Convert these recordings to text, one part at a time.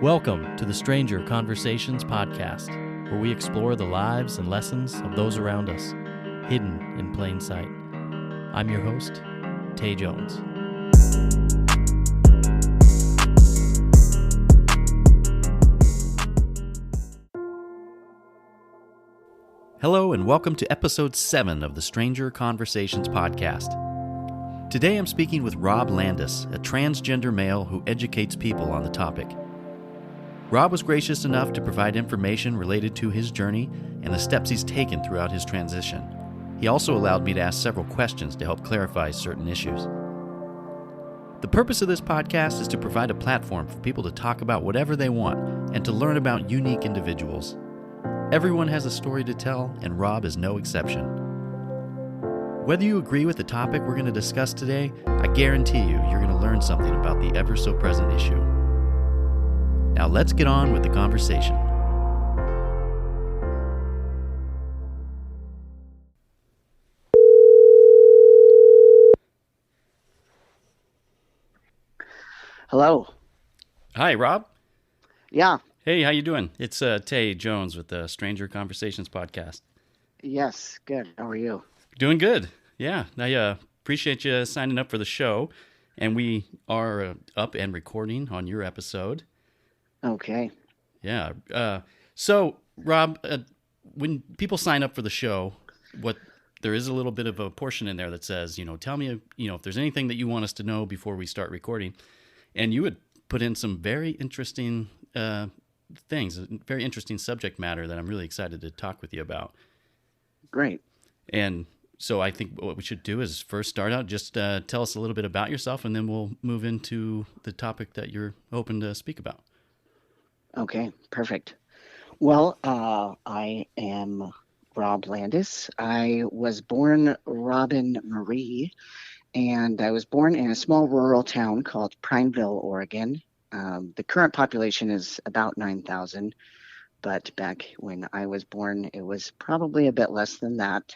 Welcome to the Stranger Conversations podcast, where we explore the lives and lessons of those around us, hidden in plain sight. I'm your host, Tay Jones. Hello and welcome to episode 7 of the Stranger Conversations podcast. Today I'm speaking with Rob Landis, a transgender male who educates people on the topic. Rob was gracious enough to provide information related to his journey and the steps he's taken throughout his transition. He also allowed me to ask several questions to help clarify certain issues. The purpose of this podcast is to provide a platform for people to talk about whatever they want and to learn about unique individuals. Everyone has a story to tell, and Rob is no exception. Whether you agree with the topic we're going to discuss today, I guarantee you're going to learn something about the ever-so-present issue. Now let's get on with the conversation. Hello. Hi, Rob. Yeah. Hey, how you doing? It's Tay Jones with the Stranger Conversations podcast. Yes. Good. How are you? Doing good. Yeah. I appreciate you signing up for the show, and we are up and recording on your episode. Okay. Yeah. So, Rob, when people sign up for the show, there is a little bit of a portion in there that says, tell me, if there's anything that you want us to know before we start recording. And you would put in some very interesting things, very interesting subject matter that I'm really excited to talk with you about. Great. And so I think what we should do is first start out, just tell us a little bit about yourself, and then we'll move into the topic that you're hoping to speak about. Okay. Perfect. Well, I am Rob Landis. I was born Robin Marie, and I was born in a small rural town called Prineville, Oregon. The current population is about 9,000, but back when I was born, it was probably a bit less than that.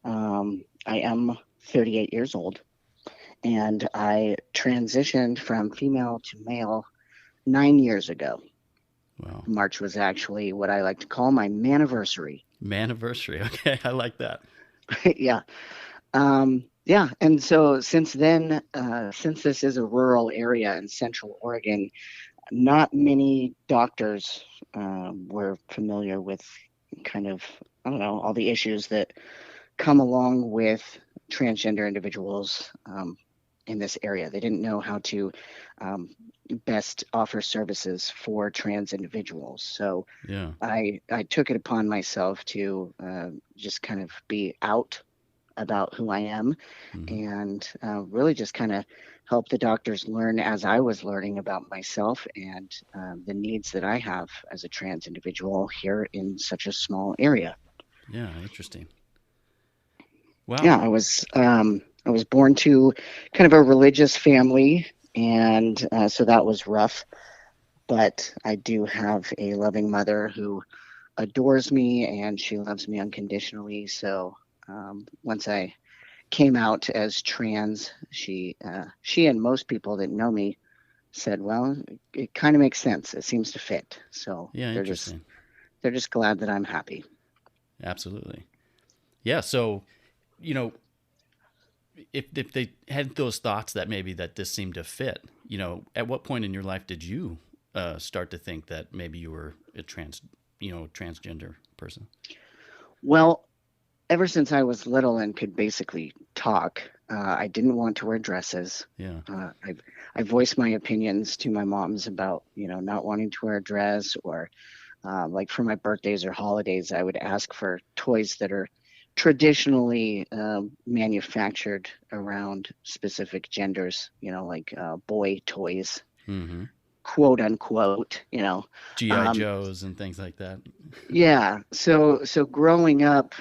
I am 38 years old, and I transitioned from female to male 9 years ago. Wow. March was actually what I like to call my maniversary. Maniversary. Okay. I like that. Yeah. Yeah. And so since then, since this is a rural area in Central Oregon, not many doctors were familiar with kind of, all the issues that come along with transgender individuals in this area. They didn't know how to best offer services for trans individuals. So Yeah. I took it upon myself to just kind of be out about who I am, and really just kind of help the doctors learn as I was learning about myself and the needs that I have as a trans individual here in such a small area. Yeah. Interesting. Wow. Yeah, I was born to kind of a religious family, and so that was rough. But I do have a loving mother who adores me, and she loves me unconditionally. So once I came out as trans, she and most people that know me said, "Well, it kind of makes sense. It seems to fit." So Yeah. they're Interesting. just glad that I'm happy. Absolutely. Yeah. So, if they had those thoughts that maybe that this seemed to fit, at what point in your life did you start to think that maybe you were a transgender person? Well, ever since I was little and could basically talk, I didn't want to wear dresses. Yeah. I voiced my opinions to my moms about, not wanting to wear a dress, or like for my birthdays or holidays, I would ask for toys that are traditionally manufactured around specific genders, like boy toys, Mm-hmm. quote unquote, G.I. Joes and things like that. Yeah. So growing up,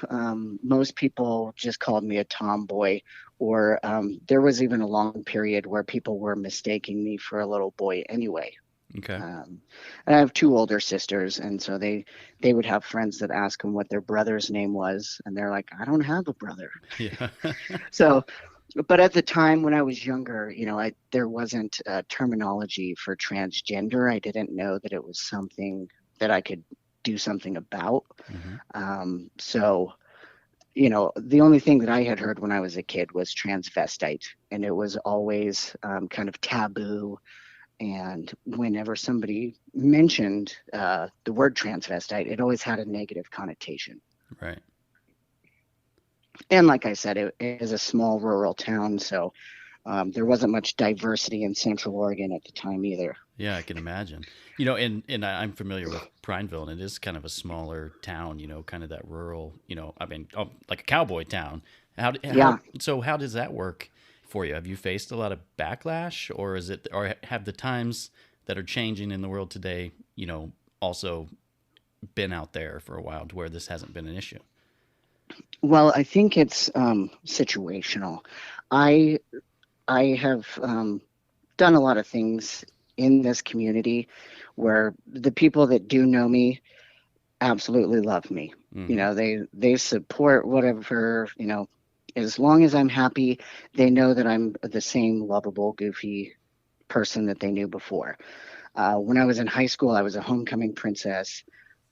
most people just called me a tomboy, or there was even a long period where people were mistaking me for a little boy anyway. Okay. And I have 2 older sisters, and so they would have friends that ask them what their brother's name was, and they're like, "I don't have a brother." Yeah. So But at the time when I was younger, there wasn't a terminology for transgender. I didn't know that it was something that I could do something about. Mm-hmm. So, the only thing that I had heard when I was a kid was transvestite, and it was always kind of taboo. And whenever somebody mentioned the word transvestite, it always had a negative connotation. Right. And like I said, it is a small rural town, so there wasn't much diversity in Central Oregon at the time either. Yeah, I can imagine. And I'm familiar with Prineville, and it is kind of a smaller town. Kind of that rural. I mean, like a cowboy town. Yeah. How does that work for you? Have you faced a lot of backlash, or have the times that are changing in the world today, also been out there for a while to where this hasn't been an issue? Well, I think it's situational. I I have done a lot of things in this community where the people that do know me absolutely love me. Mm-hmm. They support whatever, as long as I'm happy, they know that I'm the same lovable, goofy person that they knew before. When I was in high school, I was a homecoming princess.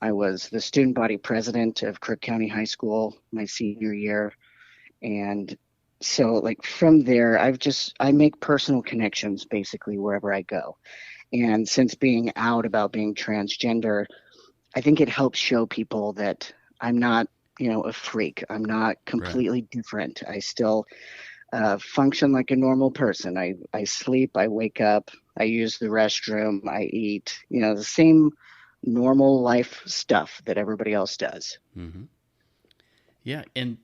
I was the student body president of Crook County High School my senior year. And so, like, from there, I make personal connections basically wherever I go. And since being out about being transgender, I think it helps show people that I'm not, a freak. I'm not Right. completely different. I still function like a normal person. I sleep, I wake up, I use the restroom, I eat, the same normal life stuff that everybody else does. Mm-hmm. Yeah, and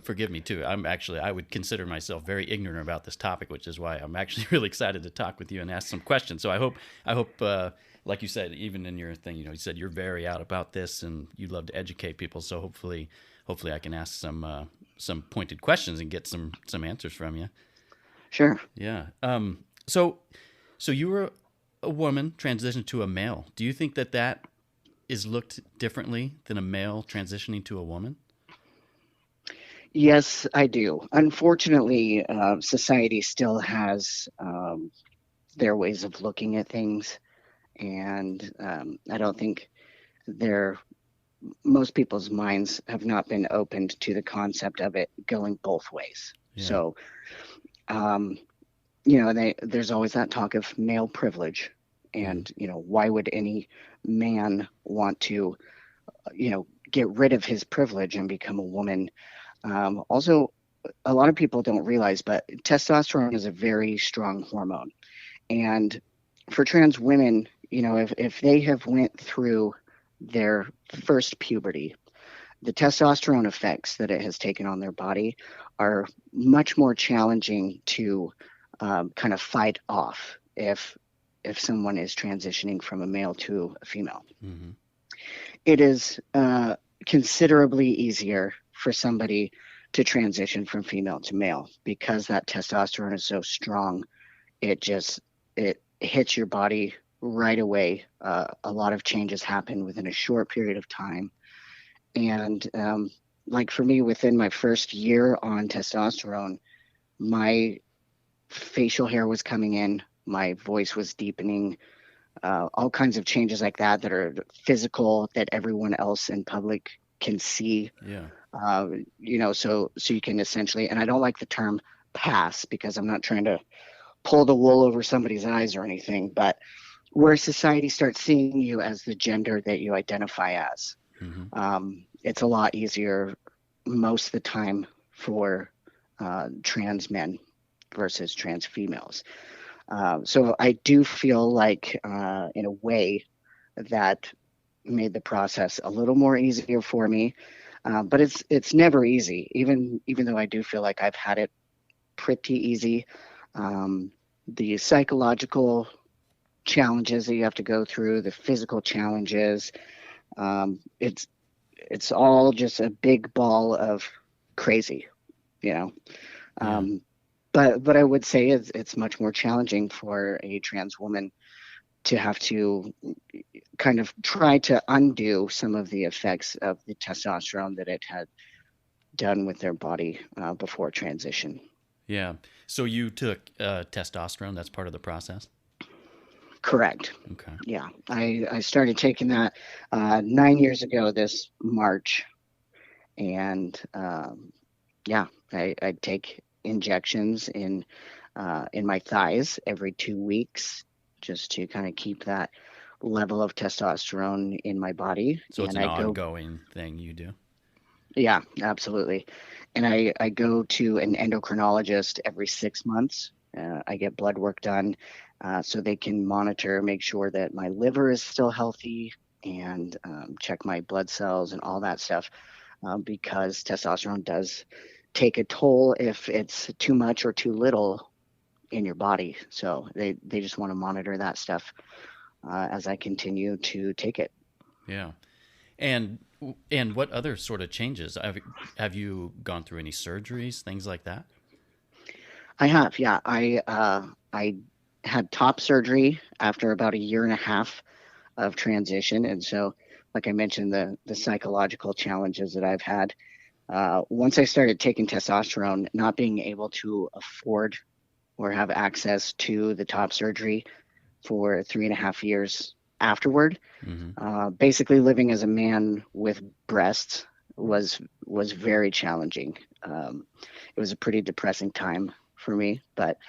forgive me too. I would consider myself very ignorant about this topic, which is why I'm actually really excited to talk with you and ask some questions. So I hope, like you said, even in your thing, you said you're very out about this and you love to educate people. So hopefully I can ask some pointed questions and get some answers from you. Sure. Yeah. So you were a woman transitioned to a male. Do you think that is looked differently than a male transitioning to a woman? Yes, I do. Unfortunately, society still has their ways of looking at things, and I don't think they're most people's minds have not been opened to the concept of it going both ways. Yeah. So, um, there's always that talk of male privilege, Mm-hmm. and why would any man want to, get rid of his privilege and become a woman? Also, a lot of people don't realize, but testosterone is a very strong hormone. And for trans women, if they have went through their first puberty, the testosterone effects that it has taken on their body are much more challenging to kind of fight off if someone is transitioning from a male to a female. Mm-hmm. It is considerably easier for somebody to transition from female to male because that testosterone is so strong. It hits your body right away. A lot of changes happen within a short period of time, and like for me, within my first year on testosterone, my facial hair was coming in, my voice was deepening, all kinds of changes like that are physical that everyone else in public can see. Yeah. uh, so you can essentially, and I don't like the term pass because I'm not trying to pull the wool over somebody's eyes or anything, but where society starts seeing you as the gender that you identify as, Mm-hmm. it's a lot easier most of the time for trans men versus trans females. So I do feel like, in a way, that made the process a little more easier for me. But it's never easy, even though I do feel like I've had it pretty easy. The psychological challenges that you have to go through, the physical challenges, um, it's it's all just a big ball of crazy, you know. Yeah. Um, but I would say it's much more challenging for a trans woman to have to kind of try to undo some of the effects of the testosterone that it had done with their body before transition. Yeah. So you took testosterone. That's part of the process. Correct. Okay. Yeah, I started taking that 9 years ago this March, and yeah, I take injections in my thighs every 2 weeks just to kind of keep that level of testosterone in my body. So it's And an I go, ongoing thing you do. yeah, absolutely. And I go to an endocrinologist every 6 months. I get blood work done so they can monitor, make sure that my liver is still healthy, and check my blood cells and all that stuff because testosterone does take a toll if it's too much or too little in your body. So they just want to monitor that stuff as I continue to take it. Yeah. And and what other sort of changes have you gone through any surgeries, things like that? I have, yeah. I had top surgery after about a year and a half of transition, and so, like I mentioned, the psychological challenges that I've had. Once I started taking testosterone, not being able to afford or have access to the top surgery for 3.5 years afterward, Hmm. basically living as a man with breasts was very challenging. It was a pretty depressing time for me, but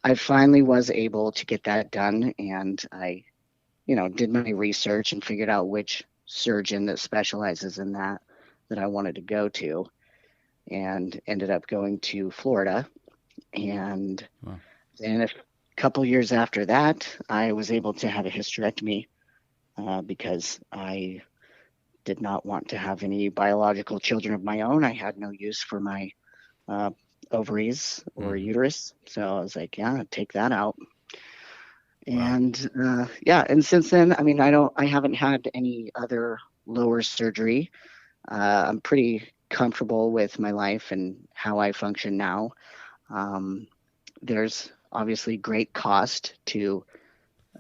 I finally was able to get that done, and I, did my research and figured out which surgeon that specializes in that I wanted to go to, and ended up going to Florida. And Well, then a couple years after that, I was able to have a hysterectomy because I did not want to have any biological children of my own. I had no use for my uh, ovaries or hmm. uterus. So I was like, yeah, take that out. Wow. And yeah, and since then, I mean, I haven't had any other lower surgery. I'm pretty comfortable with my life and how I function now. Um, there's obviously great cost to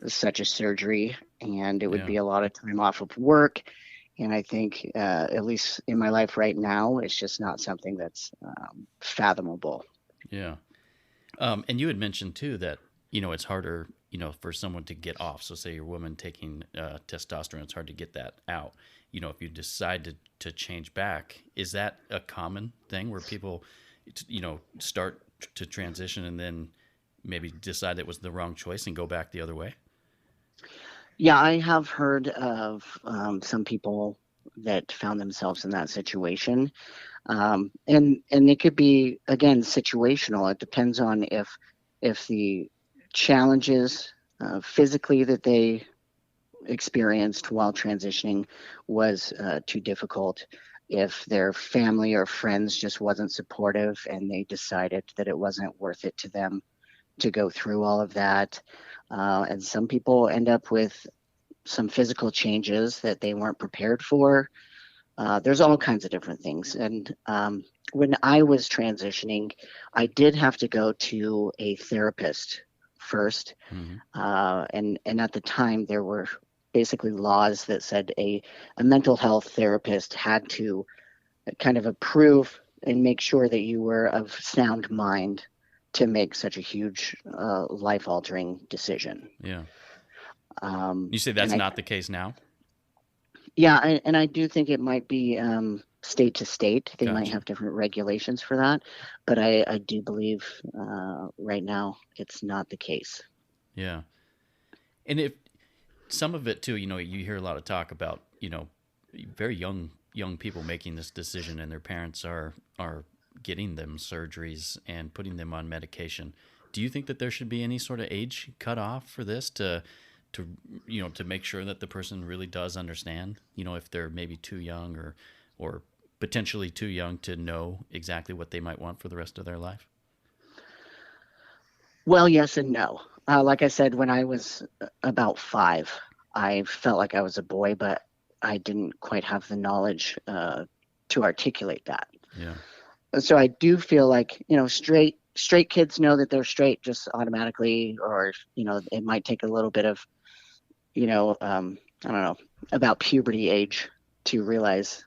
such a surgery, and it would Yeah. be a lot of time off of work. And I think, at least in my life right now, it's just not something that's fathomable. Yeah. And you had mentioned too that it's harder for someone to get off. So say you're a woman taking testosterone, it's hard to get that out. If you decide to change back, is that a common thing where people start to transition and then maybe decide it was the wrong choice and go back the other way? Yeah, I have heard of some people that found themselves in that situation, and it could be again situational. It depends on if the challenges physically that they experienced while transitioning was too difficult, if their family or friends just wasn't supportive and they decided that it wasn't worth it to them to go through all of that. And some people end up with some physical changes that they weren't prepared for. There's all kinds of different things. And when I was transitioning, I did have to go to a therapist first. Hmm. And at the time, there were basically laws that said a mental health therapist had to kind of approve and make sure that you were of sound mind to make such a huge life altering decision. Yeah. You say And that's I, not the case now? yeah, and I do think it might be state to state. They might Gotcha. have different regulations for that, but I do believe right now it's not the case. Yeah. And if some of it too, you hear a lot of talk about, very young people making this decision and their parents are getting them surgeries and putting them on medication. Do you think that there should be any sort of age cutoff for this to to make sure that the person really does understand, if they're maybe too young or potentially too young to know exactly what they might want for the rest of their life? Well, yes and no. Like I said, when I was about 5, I felt like I was a boy, but I didn't quite have the knowledge to articulate that. Yeah. So I do feel like, straight kids know that they're straight just automatically, or it might take a little bit of, I don't know, about puberty age to realize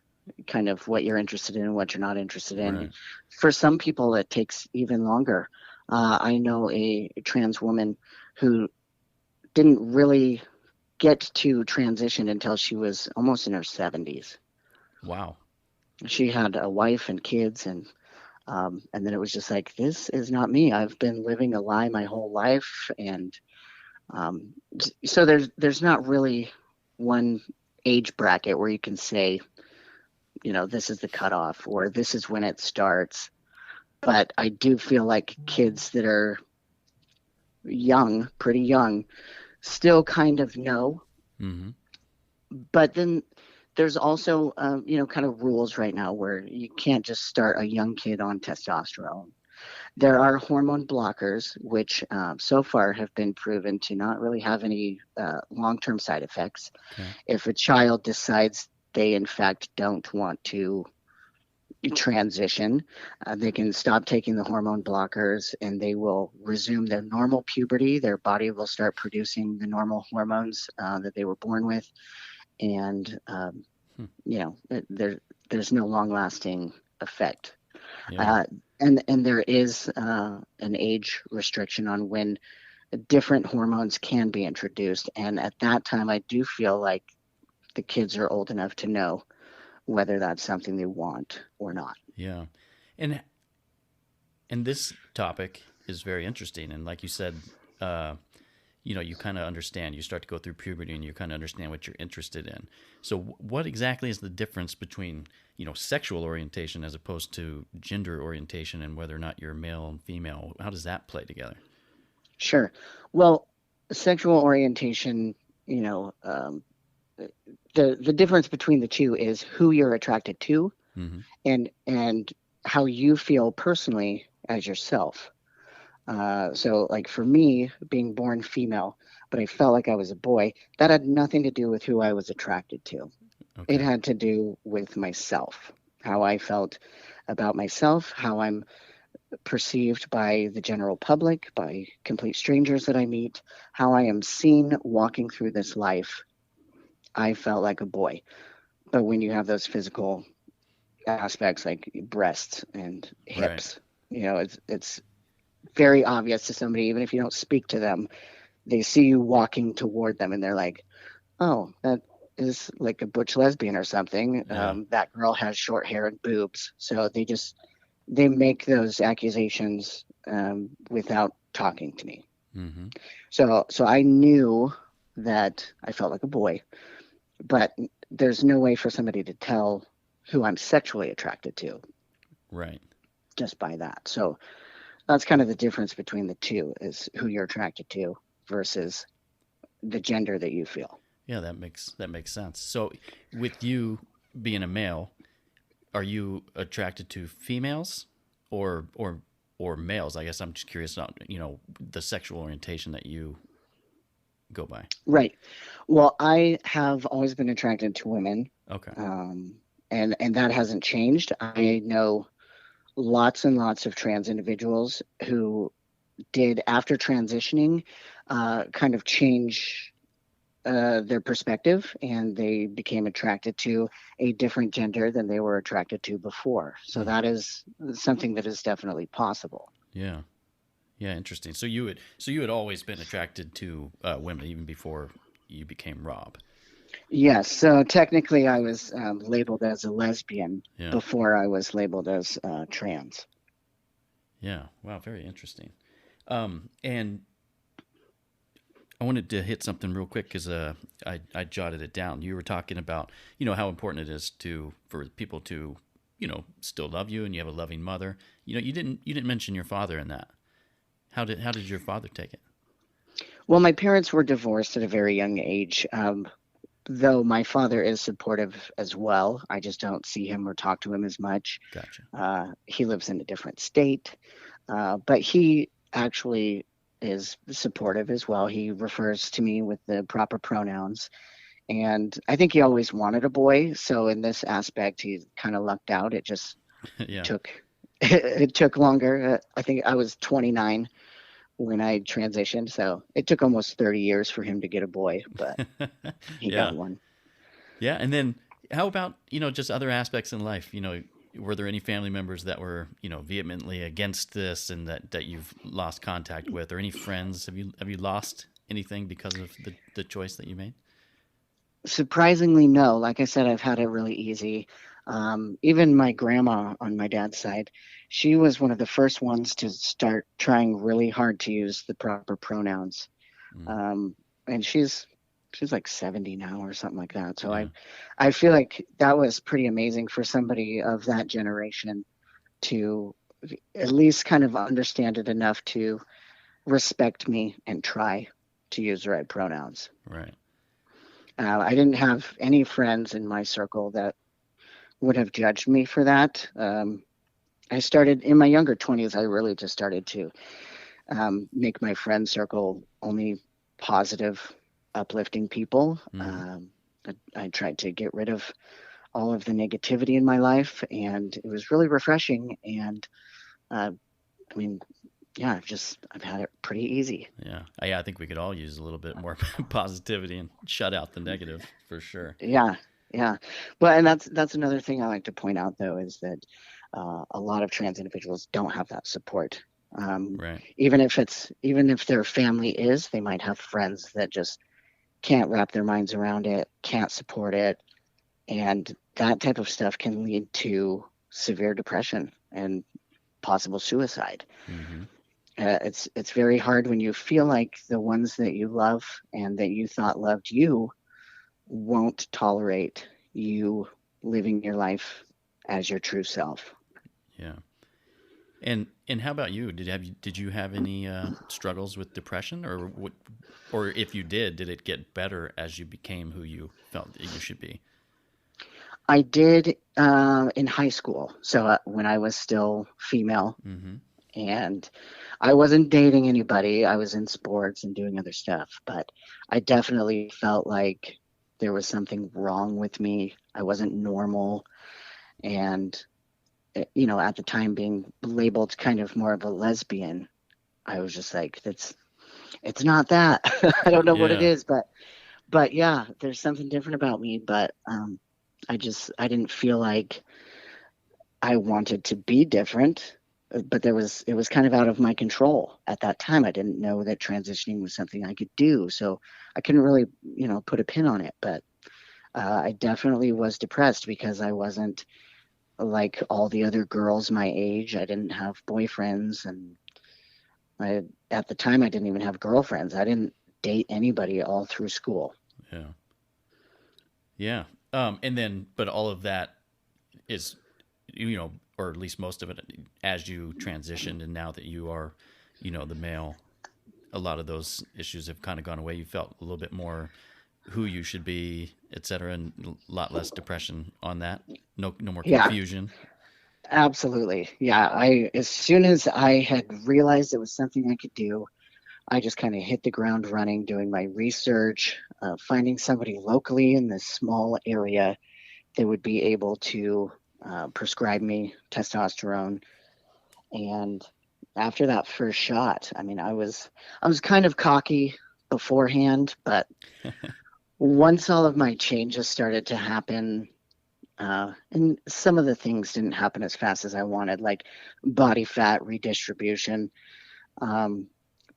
kind of what you're interested in and what you're not interested in. Right. For some people, it takes even longer. I know a trans woman who didn't really get to transition until she was almost in her 70s. Wow. She had a wife and kids, and then it was just like, this is not me. I've been living a lie my whole life, and um, so there's not really one age bracket where you can say, this is the cutoff or this is when it starts. But I do feel like kids that are young, pretty young, still kind of know. Mm-hmm. But then there's also, kind of rules right now where you can't just start a young kid on testosterone. There are hormone blockers, which so far have been proven to not really have any long-term side effects. Okay. If a child decides they, in fact, don't want to transition, they can stop taking the hormone blockers and they will resume their normal puberty. Their body will start producing the normal hormones that they were born with. And, Hmm. there's no long lasting effect. Yeah. Uh, and there is an age restriction on when different hormones can be introduced. And at that time, I do feel like the kids are old enough to know whether that's something they want or not. Yeah. And this topic is very interesting. And like you said, uh, you kind of understand. You start to go through puberty, and you kind of understand what you're interested in. So, what exactly is the difference between sexual orientation as opposed to gender orientation, and whether or not you're male and female? How does that play together? Sure. Well, sexual orientation, you know, um, the difference between the two is who you're attracted to Mm-hmm. and how you feel personally as yourself. So, like for me, being born female, but I felt like I was a boy, that had nothing to do with who I was attracted to. It Okay. had to do with myself, how I felt about myself, how I'm perceived by the general public, by complete strangers that I meet, how I am seen walking through this life. I felt like a boy. But when you have those physical aspects like breasts and Right. hips, it's very obvious to somebody, even if you don't speak to them. They see you walking toward them and they're like, oh, that is like a butch lesbian or something. Yeah. That girl has short hair and boobs. So they make those accusations without talking to me. Mm-hmm. So I knew that I felt like a boy, but there's no way for somebody to tell who I'm sexually attracted to Right. just by that. So that's kind of the difference between the two is who you're attracted to versus the gender that you feel. Yeah, that makes sense. So, with you being a male, are you attracted to females or males? I guess I'm just curious about the sexual orientation that you go by. Right. Well, I have always been attracted to women, Okay. um, and that hasn't changed. I know lots and lots of trans individuals who did after transitioning kind of change their perspective and they became attracted to a different gender than they were attracted to before. So Hmm. that is something that is definitely possible. Yeah. Yeah. Interesting. So you had always been attracted to women even before you became Rob. Yes, so technically I was labeled as a lesbian Yeah. before I was labeled as trans. Yeah. Wow. Very interesting. And I wanted to hit something real quick because I jotted it down. You were talking about how important it is for people to still love you, and you have a loving mother. You didn't mention your father in that. How did your father take it? Well, my parents were divorced at a very young age, though my father is supportive as well. I just don't see him or talk to him as much. Gotcha. He lives in a different state, but he actually is supportive as well. He refers to me with the proper pronouns. And I think he always wanted a boy. So in this aspect, he kind of lucked out. It just Yeah. took it took longer. I think I was 29 when I transitioned, so it took almost 30 years for him to get a boy, but he got Yeah. one. Yeah. And then how about, just other aspects in life? Were there any family members that were, vehemently against this and that you've lost contact with, or any friends? Have you lost anything because of the choice that you made? Surprisingly, no. Like I said, I've had it really easy. Even my grandma on my dad's side, she was one of the first ones to start trying really hard to use the proper pronouns. Mm, And she's like 70 now or something like that. So yeah. I feel like that was pretty amazing for somebody of that generation to at least kind of understand it enough to respect me and try to use the right pronouns. Right. I didn't have any friends in my circle that would have judged me for that. I started in my younger 20s, I really just started to make my friend circle only positive, uplifting people. Mm-hmm. I tried to get rid of all of the negativity in my life, and it was really refreshing. And I mean, yeah, I've had it pretty easy. Yeah. I think we could all use a little bit more positivity and shut out the negative for sure. Yeah, yeah. Well, and that's another thing I like to point out though is that a lot of trans individuals don't have that support. Right. Even if their family is, they might have friends that just can't wrap their minds around it, can't support it, and that type of stuff can lead to severe depression and possible suicide. Mm-hmm. It's very hard when you feel like the ones that you love and that you thought loved you won't tolerate you living your life as your true self. Yeah. And how about you? Did you have any struggles with depression, or what, or if you did it get better as you became who you felt that you should be? I did in high school, so when I was still female, Mm-hmm. and I wasn't dating anybody. I was in sports and doing other stuff, but I definitely felt like there was something wrong with me. I wasn't normal, and at the time being labeled kind of more of a lesbian, I was just like, it's not that. I don't know what it Yeah. is, but yeah, there's something different about me. But I didn't feel like I wanted to be different. But it was kind of out of my control at that time. I didn't know that transitioning was something I could do, so I couldn't really put a pin on it. But I definitely was depressed because I wasn't like all the other girls my age. I didn't have boyfriends, and at the time I didn't even have girlfriends. I didn't date anybody all through school. Yeah. Yeah. And then, but all of that is, or at least most of it, as you transitioned and now that you are, the male, a lot of those issues have kind of gone away. You felt a little bit more who you should be, et cetera, and a lot less depression on that. No more Yeah, confusion. absolutely. Yeah, I as soon as I had realized it was something I could do, I just kind of hit the ground running, doing my research, finding somebody locally in this small area that would be able to prescribe me testosterone. And after that first shot, I mean, I was kind of cocky beforehand, but once all of my changes started to happen, and some of the things didn't happen as fast as I wanted, like body fat redistribution. Um,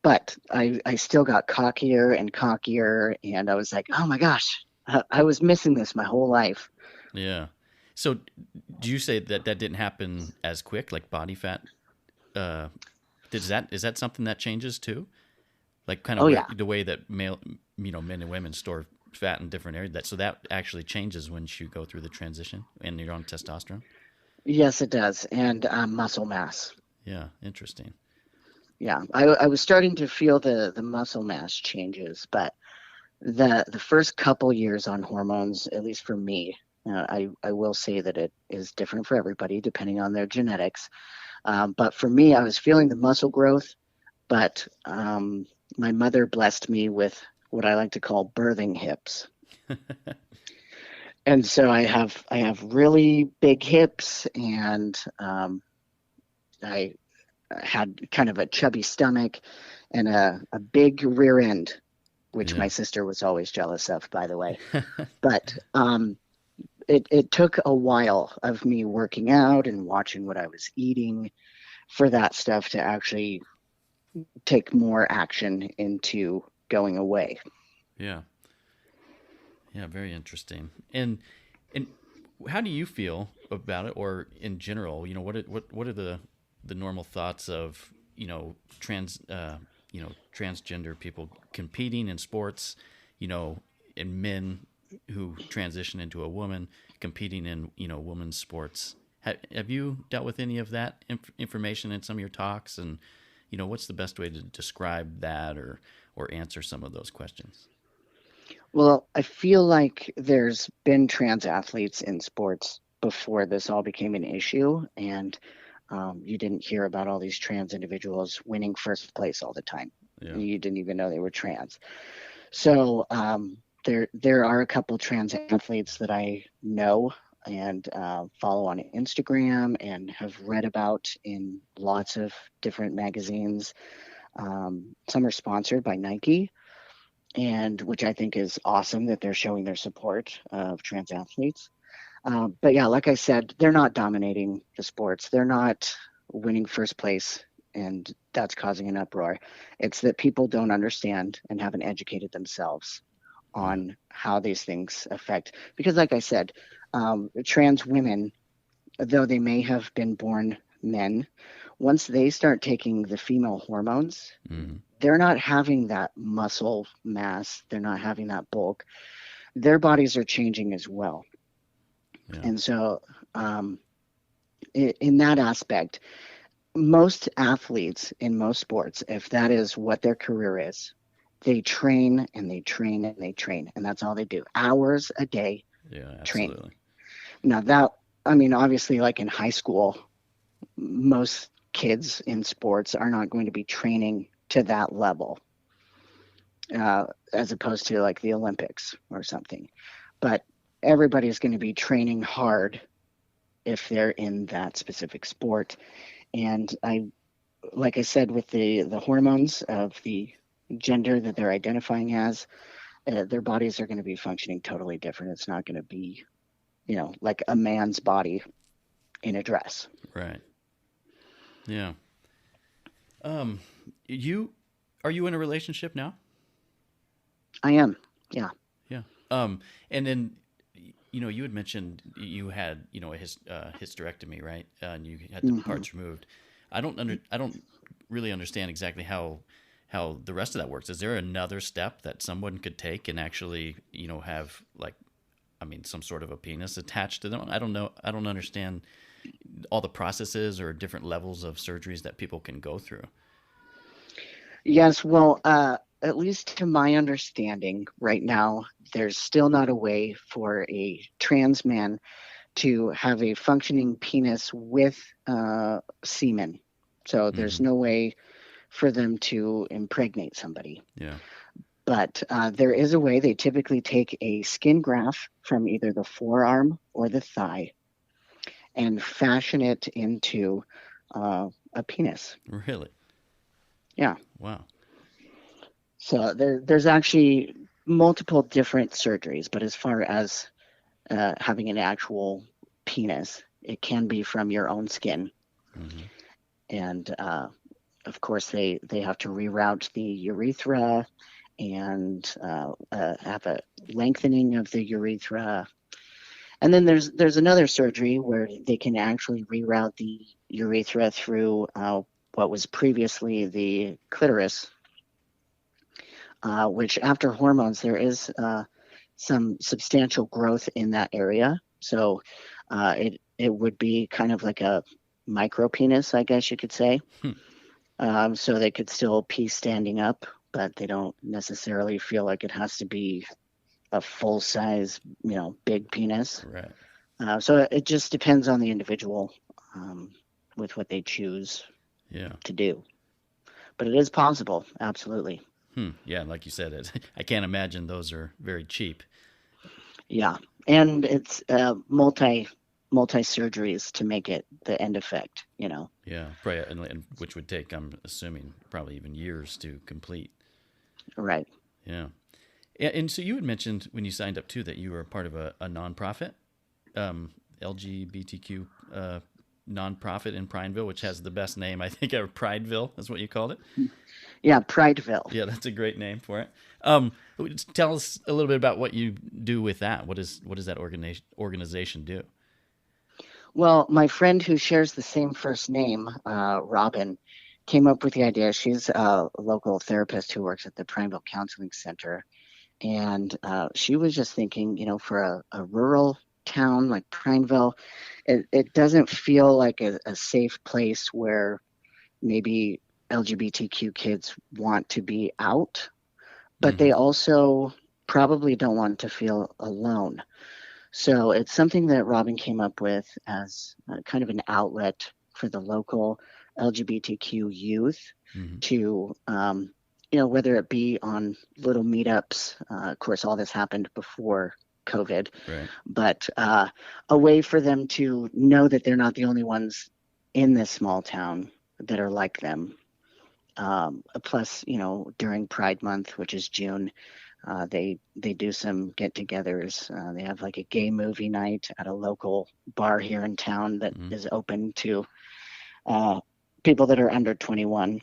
but I still got cockier and cockier, and I was like, oh my gosh, I was missing this my whole life. Yeah. So, do you say that didn't happen as quick, like body fat? Uh, is that something that changes too? Like kind of Oh where yeah, the way that men and women store fat in different areas. So that actually changes once you go through the transition and you're on testosterone. yes it does, and muscle mass. Yeah, interesting. Yeah, I was starting to feel the muscle mass changes, but the first couple years on hormones, at least for me, I will say that it is different for everybody depending on their genetics. But for me, I was feeling the muscle growth, but my mother blessed me with what I like to call birthing hips. And so I have really big hips, and I had kind of a chubby stomach and a big rear end, which Yeah. my sister was always jealous of, by the way. But it took a while of me working out and watching what I was eating for that stuff to actually take more action into going away. Yeah. Yeah, very interesting. And how do you feel about it, or in general? What are the normal thoughts of transgender people competing in sports, and men who transition into a woman competing in women's sports? Have you dealt with any of that information in some of your talks? And what's the best way to describe that or answer some of those questions? Well, I feel like there's been trans athletes in sports before this all became an issue, and you didn't hear about all these trans individuals winning first place all the time. Yeah. You didn't even know they were trans. So there are a couple trans athletes that I know and follow on Instagram and have read about in lots of different magazines. Some are sponsored by Nike, and which I think is awesome that they're showing their support of trans athletes. But yeah, like I said, they're not dominating the sports. They're not winning first place, and that's causing an uproar. It's that people don't understand and haven't educated themselves Yeah. on how these things affect. Because, like I said, trans women, though they may have been born men, once they start taking the female hormones, Mm-hmm. they're not having that muscle mass, they're not having that bulk. Their bodies are changing as well. Yeah. And so, in that aspect, most athletes in most sports, if that is what their career is, they train and they train and they train, and that's all they do. Hours a day Yeah. training. Absolutely. Now, that, I mean, obviously, like in high school, most kids in sports are not going to be training to that level, as opposed to like the Olympics or something. But everybody's going to be training hard if they're in that specific sport. And like I said, with the hormones of the gender that they're identifying as, their bodies are going to be functioning totally different. It's not going to be, like a man's body in a dress. Right. Yeah. You Are you in a relationship now? I am. Yeah. Yeah. And then, you had mentioned you had, a hysterectomy, right? And you had the Hmm. parts removed. I don't really understand exactly how the rest of that works. Is there another step that someone could take and actually, have like, I mean, some sort of a penis attached to them? I don't know. I don't understand all the processes or different levels of surgeries that people can go through. Yes. Well, at least to my understanding, right now, there's still not a way for a trans man to have a functioning penis with semen. So there's Mm-hmm. no way for them to impregnate somebody. Yeah. But there is a way. They typically take a skin graft from either the forearm or the thigh and fashion it into a penis. Really? Yeah. Wow. So there's actually multiple different surgeries, but as far as having an actual penis, it can be from your own skin. Mm-hmm. And of course, they have to reroute the urethra and have a lengthening of the urethra. And then there's another surgery where they can actually reroute the urethra through what was previously the clitoris, which after hormones there is some substantial growth in that area. So it would be kind of like a micro penis, I guess you could say. Hmm. So they could still pee standing up, but they don't necessarily feel like it has to be a full size, big penis. Right. So it just depends on the individual with what they choose Yeah. to do. But it is possible, absolutely. Yeah, like you said, I can't imagine those are very cheap. Yeah, and it's multi surgeries to make it the end effect. Yeah, probably, and which would take, I'm assuming, probably even years to complete. Right. Yeah. And so you had mentioned when you signed up too that you were part of a nonprofit. LGBTQ nonprofit in Prineville, which has the best name, I think, ever. Prideville is what you called it. Yeah, Prideville. Yeah, that's a great name for it. Tell us a little bit about what you do with that. What does that organization do? Well, my friend who shares the same first name, Robin, came up with the idea. She's a local therapist who works at the Prineville Counseling Center. And she was just thinking, for a rural town like Prineville, it doesn't feel like a safe place where maybe LGBTQ kids want to be out, but Mm-hmm. they also probably don't want to feel alone. So it's something that Robin came up with as kind of an outlet for the local LGBTQ youth Mm-hmm. to, whether it be on little meetups. Of course, all this happened before COVID, Right. but a way for them to know that they're not the only ones in this small town that are like them. Plus, during Pride Month, which is June, they do some get-togethers. They have like a gay movie night at a local bar here in town that Mm-hmm. is open to uh, people that are under 21,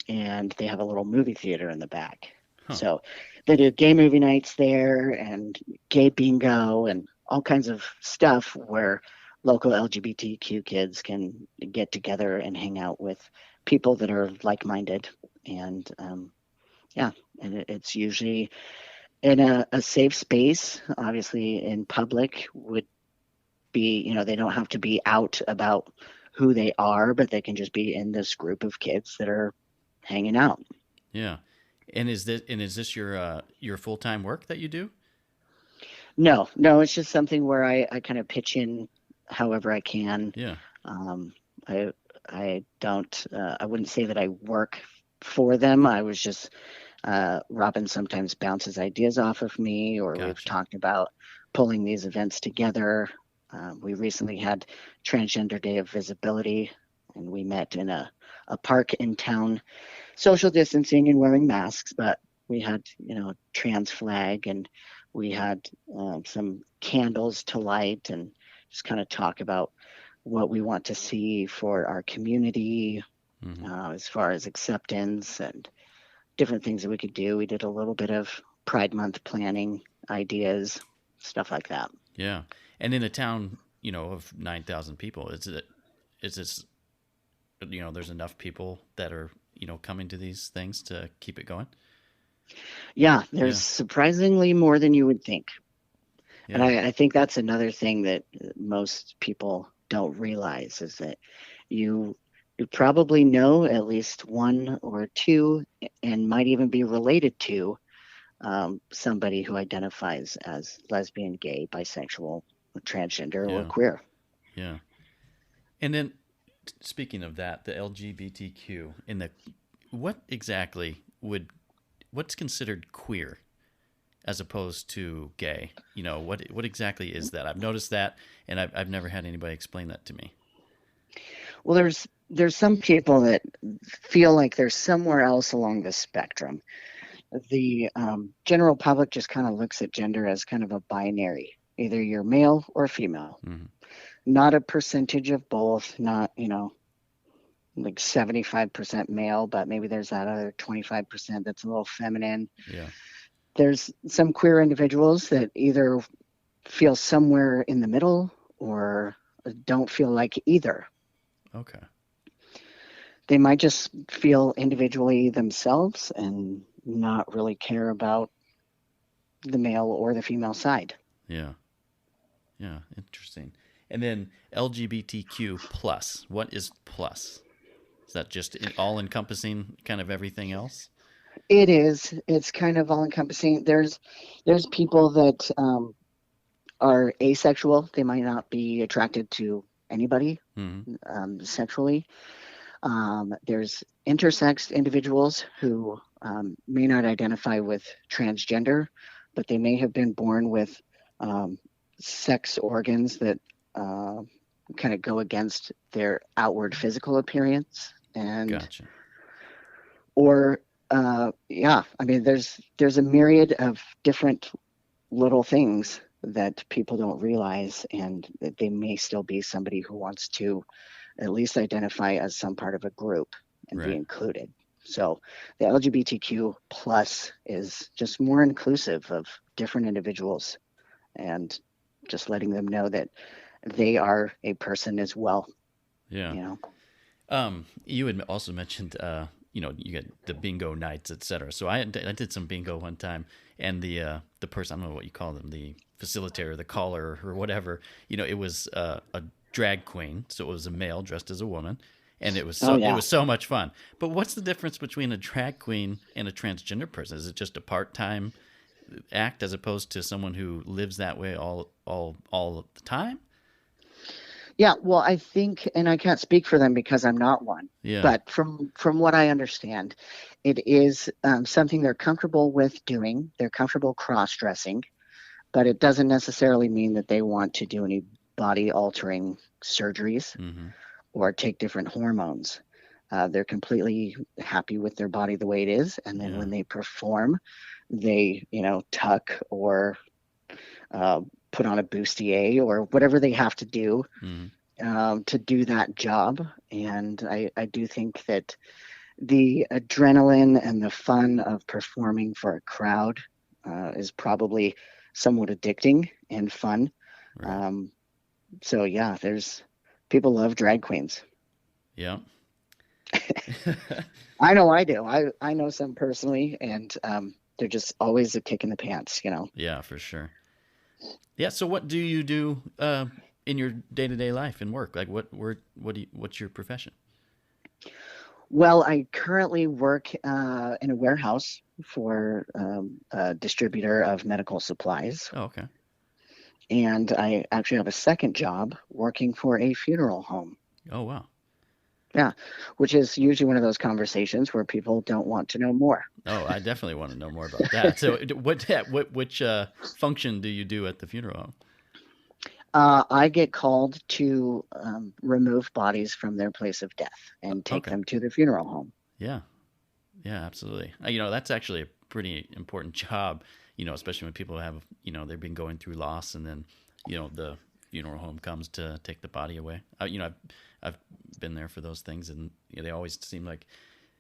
and they have a little movie theater in the back. Huh. So they do gay movie nights there and gay bingo and all kinds of stuff where local LGBTQ kids can get together and hang out with people that are like-minded. And yeah, and it's usually in a safe space. Obviously, in public would be, they don't have to be out about who they are, but they can just be in this group of kids that are hanging out. Yeah. And is this your full time work that you do? No, no, it's just something where I kind of pitch in however I can. Yeah. Um, I I don't I wouldn't say that I work for them. I was just Robin sometimes bounces ideas off of me, or we've Gotcha. talked about pulling these events together. We recently had Transgender Day of Visibility, and we met in a park in town, social distancing and wearing masks, but we had, trans flag, and we had some candles to light and just kind of talk about what we want to see for our community Mm-hmm. as far as acceptance and different things that we could do. We did a little bit of Pride Month planning ideas, stuff like that. Yeah. And in a town, of 9,000 people, is this, there's enough people that are, coming to these things to keep it going? Yeah, Yeah. there's surprisingly more than you would think. And Yeah. I think that's another thing that most people don't realize is that you you probably know at least one or two and might even be related to somebody who identifies as lesbian, gay, bisexual, transgender, or Yeah. queer. Yeah. And then speaking of that, the LGBTQ in the what exactly what's considered queer as opposed to gay? What exactly is that? I've noticed that, and I've never had anybody explain that to me. Well, there's some people that feel like they're somewhere else along the spectrum. The general public just kind of looks at gender as kind of a binary. Either you're male or female, Mm-hmm. not a percentage of both, not, like 75% male, but maybe there's that other 25% that's a little feminine. Yeah. There's some queer individuals that either feel somewhere in the middle or don't feel like either. Okay. They might just feel individually themselves and not really care about the male or the female side. Yeah. Yeah. Interesting. And then LGBTQ plus. What is plus? Is that just all encompassing kind of everything else? It is. It's kind of all encompassing. There's people that are asexual. They might not be attracted to anybody Mm-hmm. sexually. There's intersex individuals who may not identify with transgender, but they may have been born with sex organs that kind of go against their outward physical appearance, and Gotcha. or yeah, I mean, there's a myriad of different little things that people don't realize, and that they may still be somebody who wants to at least identify as some part of a group and be Right. included. So the LGBTQ plus is just more inclusive of different individuals, and just letting them know that they are a person as well, Yeah. you know. You had also mentioned, you get the bingo nights, etc. So I did some bingo one time, and the person, I don't know what you call them, the facilitator, the caller, or whatever, it was a drag queen, so it was a male dressed as a woman, and Oh it yeah. was so much fun. But what's the difference between a drag queen and a transgender person? Is it just a part time act as opposed to someone who lives that way all the time? Yeah, well, I think, and I can't speak for them because I'm not one, Yeah. but from what I understand, it is something they're comfortable with doing. They're comfortable cross-dressing, but it doesn't necessarily mean that they want to do any body-altering surgeries Mm-hmm. or take different hormones. They're completely happy with their body the way it is, and then Yeah. when they perform, they, tuck or uh, put on a bustier or whatever they have Mm-hmm. to do that job. And I do think that the adrenaline and the fun of performing for a crowd is probably somewhat addicting and fun. Right. Um, so yeah, there's people love drag queens. Yeah. I know I do. I know some personally, and they're just always a kick in the pants. Yeah, for sure. Yeah. So, what do you do in your day to day life and work? Like, what's your profession? Well, I currently work in a warehouse for a distributor of medical supplies. Oh, okay. And I actually have a second job working for a funeral home. Oh, wow. Yeah, which is usually one of those conversations where people don't want to know more. Oh, I definitely want to know more about that. So, which function do you do at the funeral home? I get called to remove bodies from their place of death and take Okay. them to the funeral home. Yeah. Yeah, absolutely. That's actually a pretty important job, especially when people have, they've been going through loss and then, the funeral home comes to take the body away. I've been there for those things, and they always seem like,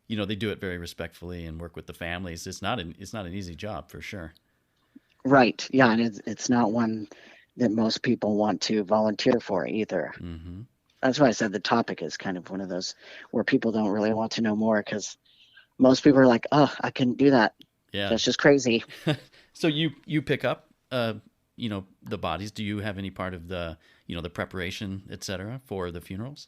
they do it very respectfully and work with the families. It's not an easy job for sure. Right. Yeah, and it's not one that most people want to volunteer for either. Mm-hmm. That's why I said the topic is kind of one of those where people don't really want to know more, because most people are like, "Oh, I couldn't do that. Yeah. That's just crazy." So you pick up, the bodies. Do you have any part of the preparation, etc., for the funerals?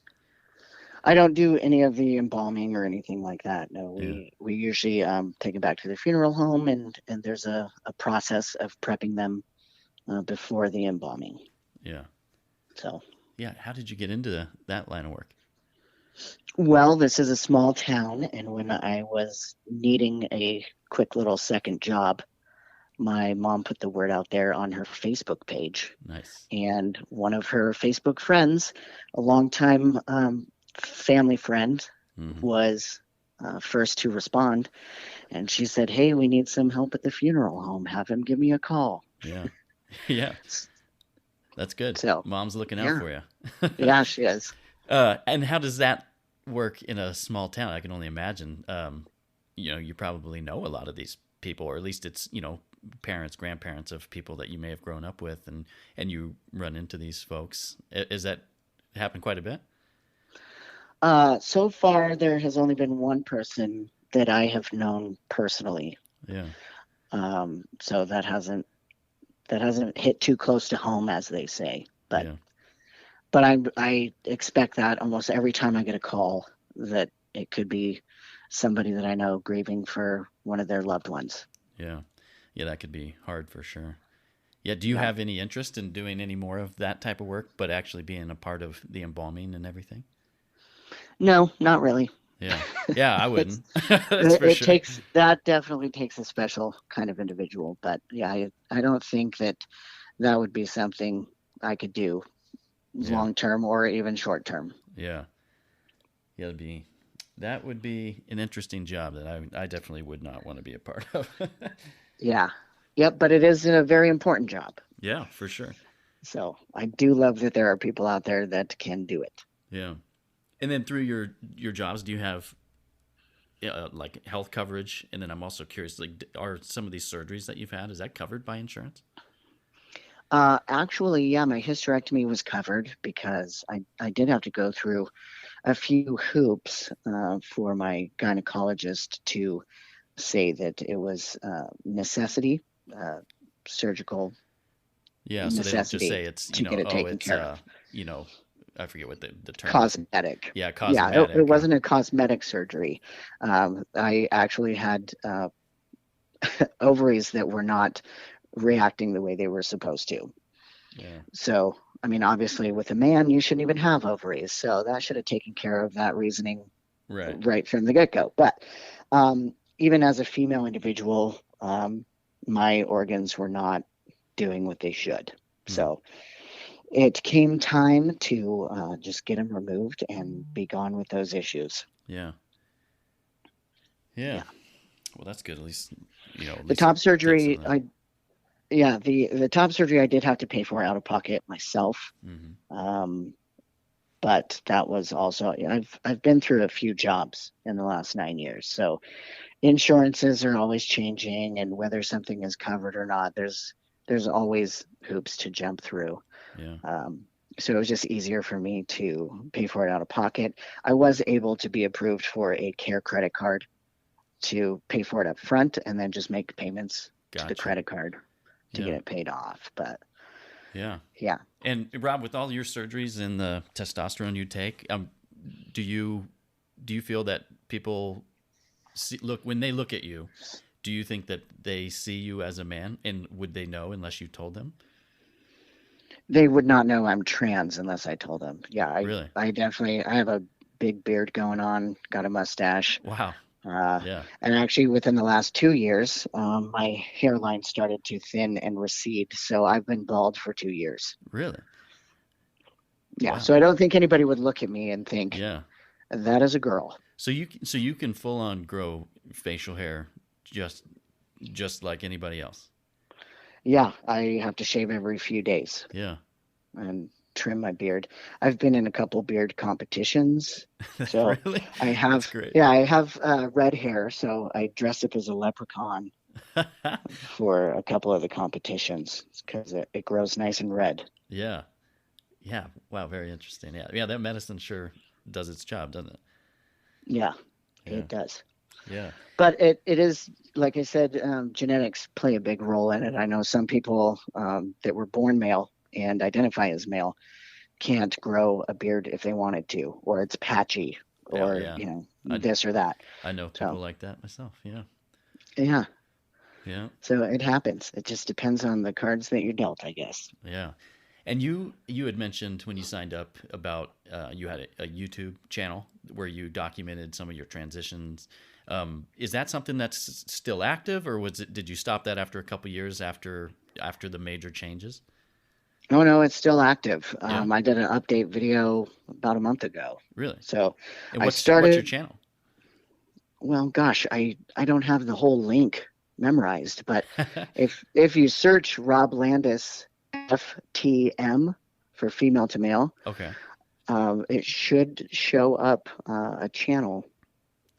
I don't do any of the embalming or anything like that. No, Yeah. we usually take them back to the funeral home, and there's a process of prepping them before the embalming. Yeah. So, Yeah. How did you get into that line of work? well, this is a small town, and when I was needing a quick little second job, my mom put the word out there on her Facebook page, Nice. and one of her Facebook friends, a longtime family friend, Mm-hmm. was first to respond. And she said, "Hey, we need some help at the funeral home. Have him give me a call." Yeah. Yeah. That's good. So, Mom's looking out yeah, for you. yeah, she is. And how does that work in a small town? I can only imagine. You probably know a lot of these people, or at least it's, parents, grandparents of people that you may have grown up with, and you run into these folks. Is that happen quite a bit? So far, there has only been one person that I have known personally. Yeah. So that hasn't hit too close to home, as they say. But Yeah. but I expect that almost every time I get a call that it could be somebody that I know grieving for one of their loved ones. Yeah. Yeah. That could be hard for sure. Yeah. Do you Yeah. have any interest in doing any more of that type of work, but actually being a part of the embalming and everything? No, not really. Yeah. Yeah, I It's wouldn't. That's it, for it sure. takes that definitely takes a special kind of individual. But yeah, I don't think that that would be something I could do Yeah. long term or even short term. Yeah. Yeah, that would be an interesting job that I definitely would not want to be a part of. Yeah. Yep, but it is a very important job. Yeah, for sure. So I do love that there are people out there that can do it. Yeah. And then through your jobs, do you have like health coverage? And then I'm also curious, like, are some of these surgeries that you've had, is that covered by insurance? Actually, yeah, my hysterectomy was covered because I did have to go through a few hoops for my gynecologist to say that it was necessity, uh, surgical Yeah, so they don't just necessity say it's, to get it oh, taken it's, care of. you know, I forget what the term is. Cosmetic. Yeah, Yeah, it cosmetic or, wasn't a cosmetic surgery. I actually had ovaries that were not reacting the way they were supposed to. yeah, So, I mean, obviously, with a man, you shouldn't even have ovaries. So that should have taken care of that reasoning right. right from the get go. But even as a female individual, my organs were not doing what they should. Hmm. So it came time to just get them removed and be gone with those issues. Yeah. Yeah. Yeah. Well, that's good. At The least top thanks for surgery, that. I yeah, the top surgery I did have to pay for out of pocket myself. Hmm. Um, but that was also I've been through a few jobs in the last 9 years, so insurances are always changing, and whether something is covered or not, there's always hoops to jump through. Yeah. Um, so it was just easier for me to pay for it out of pocket. I was able to be approved for a care credit card to pay for it up front and then just make payments to the Gotcha. credit card to get Yeah. it paid off. But Yeah. yeah, And Rob, with all your surgeries and the testosterone you take, do you do you feel that people look when they look at you? Do you think that they see you as a man, and would they know unless you told them? they would not know I'm trans unless I told them. Yeah, Really? I definitely I have a big beard going on, got a mustache. Wow. Uh, Yeah. and actually, within the last 2 years, my hairline started to thin and recede. So I've been bald for 2 years. Really? Yeah, Wow. so I don't think anybody would look at me and think Yeah. that is a girl. So you can full on grow facial hair just just like anybody else. Yeah, I have to shave every few days Yeah. and trim my beard. I've been in a couple beard competitions. So Really? I That's have, great. yeah, I have red hair. So I dress up as a leprechaun for a couple of the competitions because it grows nice and red. Yeah. Yeah. Wow. Very interesting. Yeah. Yeah. That medicine sure does its job, doesn't it? Yeah, Yeah. it does. Yeah. But it is, like I said, genetics play a big role in it. I know some people that were born male and identify as male can't grow a beard if they wanted to, or it's patchy, Yeah. or, Yeah. I this or that. I know people So, like that myself. Yeah. yeah. Yeah. So it happens. It just depends on the cards that you're dealt, I guess. Yeah. And you had mentioned when you signed up about you had a YouTube channel where you documented some of your transitions. Is that something that's still active, or was it? Did you stop that after a couple years after the major changes? Oh, no, it's still active. Yeah. I did an update video about a month ago. Really? So And I what's your started, channel? well, gosh, I don't have the whole link memorized, but if you search Rob Landis FTM for female to male, Okay. it should show up a channel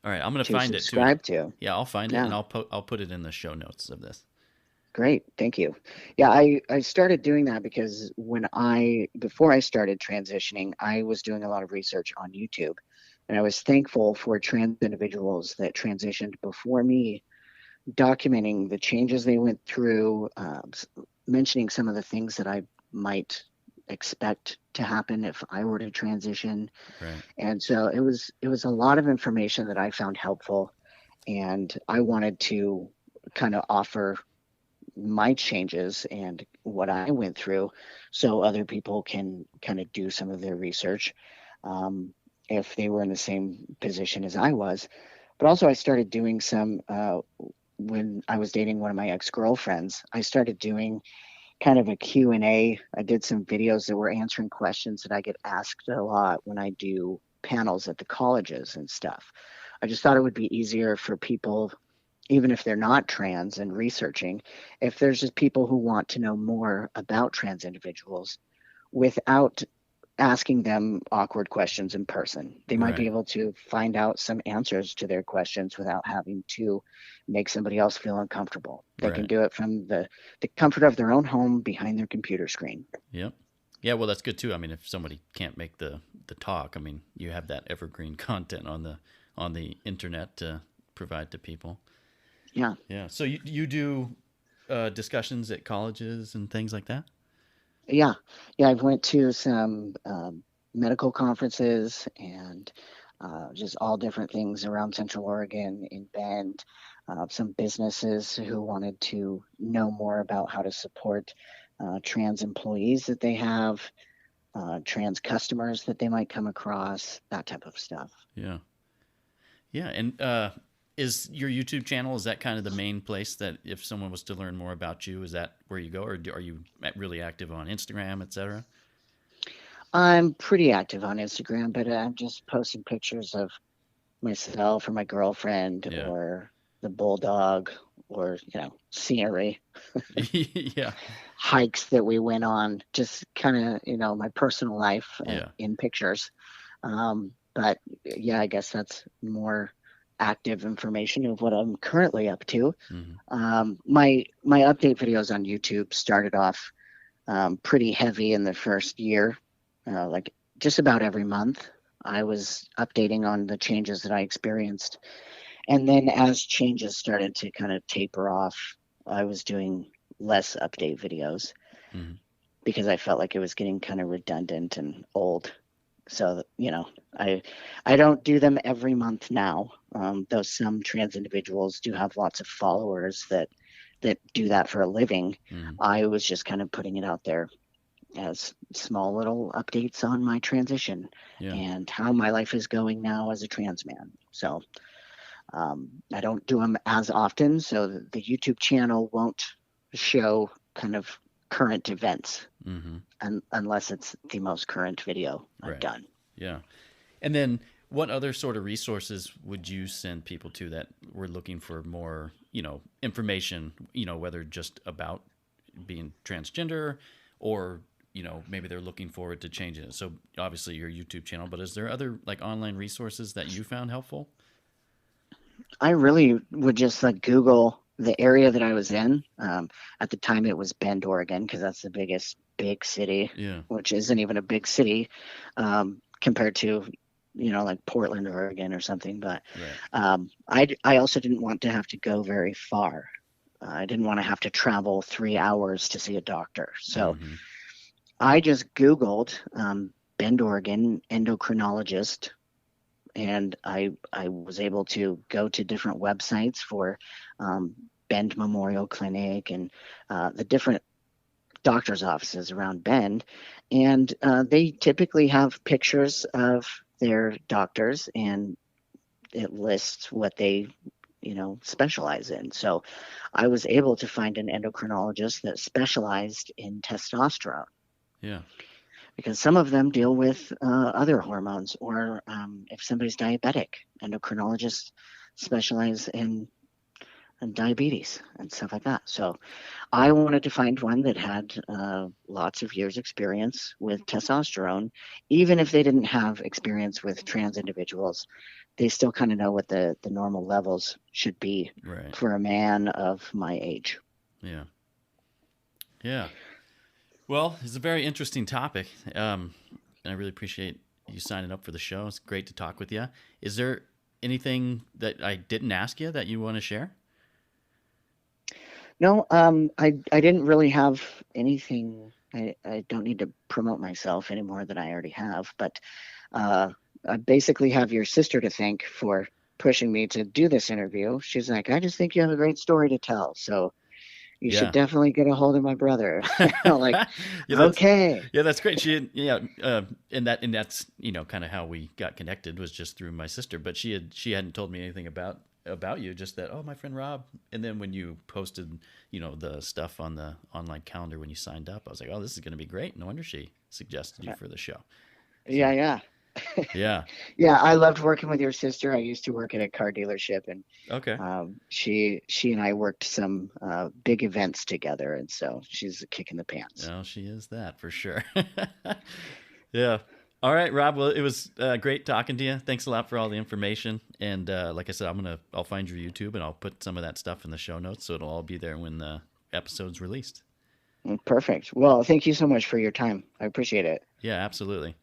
All right. I'm gonna to find it too, and subscribe to. yeah, I'll find it and Yeah, I'll put it in the show notes of this. great. Thank you. Yeah, I started doing that because before I started transitioning, I was doing a lot of research on YouTube. And I was thankful for trans individuals that transitioned before me, documenting the changes they went through, mentioning some of the things that I might expect to happen if I were to transition. Right. And so it was a lot of information that I found helpful, and I wanted to kind of offer my changes and what I went through so other people can kind of do some of their research if they were in the same position as I was. But also, I started doing some when I was dating one of my ex-girlfriends. I started doing kind of a Q&A. I did some videos that were answering questions that I get asked a lot when I do panels at the colleges and stuff. I just thought it would be easier for people even if they're not trans and researching, if there's just people who want to know more about trans individuals without asking them awkward questions in person, they might be Right. able to find out some answers to their questions without having to make somebody else feel uncomfortable. They can Right. do it from the comfort of their own home behind their computer screen. Yep. Yeah, well, that's good too. I mean, if somebody can't make the talk, I mean, you have that evergreen content on the internet to provide to people. Yeah. Yeah. So you do discussions at colleges and things like that? Yeah. Yeah. I've went to some medical conferences and just all different things around Central Oregon in Bend. Some businesses who wanted to know more about how to support trans employees that they have, trans customers that they might come across, that type of stuff. Yeah. Yeah. And is your YouTube channel, is that kind of the main place that if someone was to learn more about you, is that where you go, or are you really active on Instagram, etc.? I'm pretty active on Instagram, but I'm just posting pictures of myself or my girlfriend Yeah. or the bulldog or, scenery, Yeah. hikes that we went on, just kind of, my personal life Yeah. in pictures. But yeah, I guess that's more active information of what I'm currently up to. Hmm. My update videos on YouTube started off pretty heavy in the first year, like just about every month. I was updating on the changes that I experienced. And then as changes started to kind of taper off, I was doing less update videos Hmm. because I felt like it was getting kind of redundant and old. So, I don't do them every month now, though some trans individuals do have lots of followers that do that for a living. Hmm. I was just kind of putting it out there as small little updates on my transition Yeah. and how my life is going now as a trans man. So I don't do them as often, so the YouTube channel won't show kind of current events Hmm. unless it's the most current video I've Right. done. Yeah. And then what other sort of resources would you send people to that were looking for more, information, whether just about being transgender or, maybe they're looking forward to changing it. So obviously your YouTube channel, but is there other like online resources that you found helpful? I really would just like Google the area that I was in. At the time, it was Bend, Oregon, because that's the biggest big city, Yeah. which isn't even a big city compared to, like Portland, Oregon, or something. But Right. I also didn't want to have to go very far. I didn't want to have to travel 3 hours to see a doctor. So Hmm. I just Googled Bend, Oregon endocrinologist, and I was able to go to different websites for um, Bend Memorial Clinic and the different doctors' offices around Bend, and they typically have pictures of their doctors, and it lists what they specialize in. So I was able to find an endocrinologist that specialized in testosterone Yeah. because some of them deal with other hormones, or if somebody's diabetic, endocrinologists specialize in diabetes and stuff like that. So I wanted to find one that had lots of years experience with testosterone. Even if they didn't have experience with trans individuals, they still kind of know what the normal levels should be Right. for a man of my age. Yeah. Yeah. Well, it's a very interesting topic. And I really appreciate you signing up for the show. It's great to talk with you. Is there anything that I didn't ask you that you want to share? No, I didn't really have anything. I don't need to promote myself any more than I already have, but I basically have your sister to thank for pushing me to do this interview. She's like, I just think you have a great story to tell, so you should Yeah. definitely get a hold of my brother. Like, Yeah, okay. that's great. Yeah, and that's kind of how we got connected was just through my sister. But she hadn't told me anything about you, just that, oh, my friend Rob. And then when you posted the stuff on the online calendar when you signed up, I was like, oh, this is going to be great. No wonder she suggested you for the show. Yeah, So yeah. Yeah. Yeah, I loved working with your sister. I used to work at a car dealership, and Okay. she and I worked some big events together, and so she's a kick in the pants. Oh, she is that for sure. Yeah. All right, Rob. Well, it was great talking to you. Thanks a lot for all the information. And like I said, I'll find your YouTube and I'll put some of that stuff in the show notes, so it'll all be there when the episode's released. Perfect. Well, thank you so much for your time. I appreciate it. Yeah, absolutely.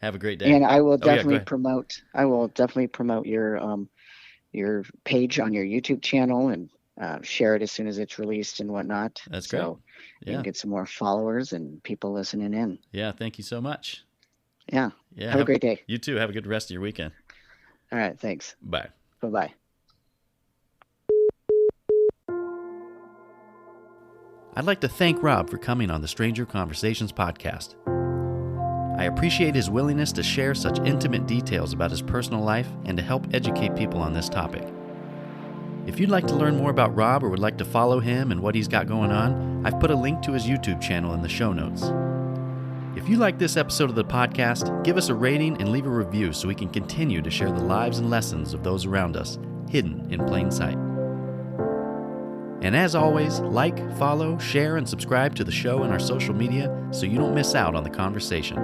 Have a great day. And I will Oh yeah, go definitely ahead. promote. I will definitely promote your page on your YouTube channel and share it as soon as it's released and whatnot. That's great. So you can Yeah. get some more followers and people listening in. Yeah. Thank you so much. Yeah. Yeah. Have a great day. You too. Have a good rest of your weekend. All right. Thanks. Bye. Bye bye. I'd like to thank Rob for coming on the Stranger Conversations podcast. I appreciate his willingness to share such intimate details about his personal life and to help educate people on this topic. If you'd like to learn more about Rob or would like to follow him and what he's got going on, I've put a link to his YouTube channel in the show notes. If you like this episode of the podcast, give us a rating and leave a review so we can continue to share the lives and lessons of those around us, hidden in plain sight. And as always, like, follow, share, and subscribe to the show and our social media so you don't miss out on the conversation.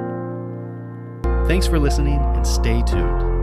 Thanks for listening and stay tuned.